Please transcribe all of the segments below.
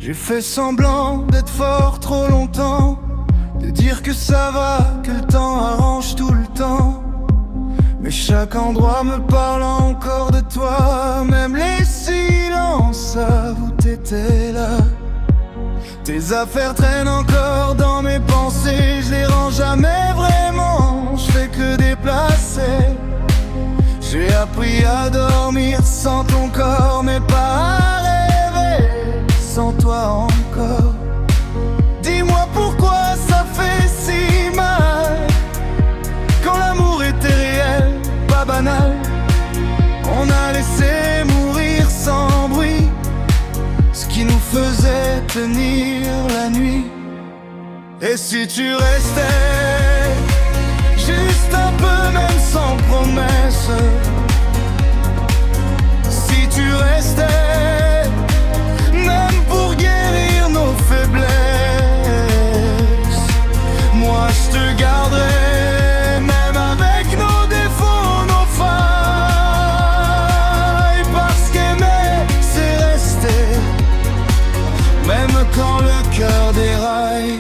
J'ai fait semblant d'être fort trop longtemps, de dire que ça va, que le temps arrange tout le temps. Mais chaque endroit me parle encore de toi. Même les silences avouent t'étais là. Tes affaires traînent encore dans mes pensées. Je les rends jamais vraiment, je fais que déplacer. J'ai appris à dormir sans ton corps, mais pas à rêver sans toi encore. Dis-moi pourquoi ça fait si mal, quand l'amour était réel, pas banal. On a laissé mourir sans bruit ce qui nous faisait tenir la nuit. Et si tu restais juste un peu, même sans promesse, si tu restais même pour guérir nos faiblesses, moi je te garderai, même avec nos défauts, nos failles. Parce qu'aimer c'est rester, même quand le cœur déraille.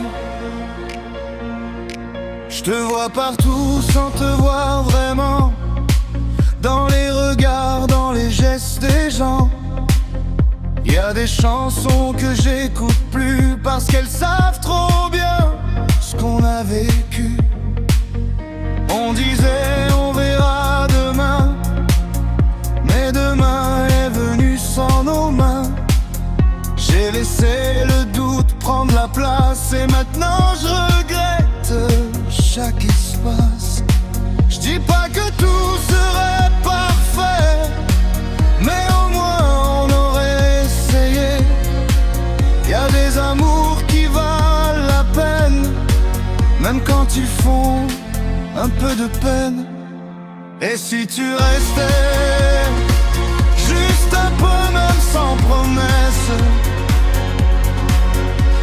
Je te vois partout sans te voir vraiment, dans les regards, dans les gestes des gens. Y a des chansons que j'écoute plus parce qu'elles savent trop bien ce qu'on a vécu. On disait on verra demain, mais demain est venu sans nos mains. J'ai laissé le doute prendre la place et maintenant je regrette chaque espace. Je dis pas que tout serait parfait, mais au moins on aurait essayé. Y a des amours qui valent la peine, même quand ils font un peu de peine. Et si tu restais juste un peu, même sans promesse,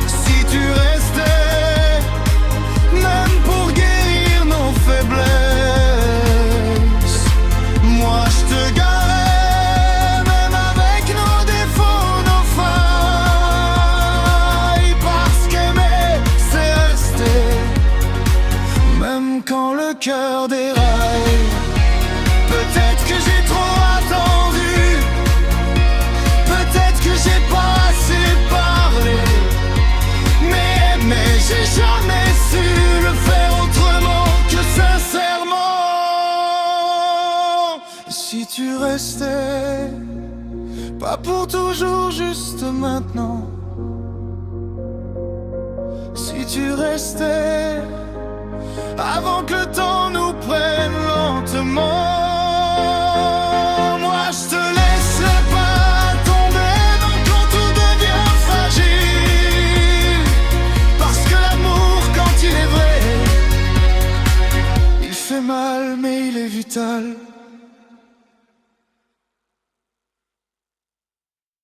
si tu restais même pour guérir nos faiblesses, moi je te garderai, même avec nos défauts, nos failles. Parce qu'aimer c'est rester, même quand le cœur déraille. Peut-être que j'ai trop attendu, peut-être que j'ai pas assez parlé, mais j'ai jamais su le faire autrement que sincèrement. Si tu restais, pas pour toujours, juste maintenant. Si tu restais, avant que le temps nous prenne lentement. Moi je te laisserai pas tomber, même quand tout devient fragile. Parce que l'amour, quand il est vrai, il fait mal mais il est vital.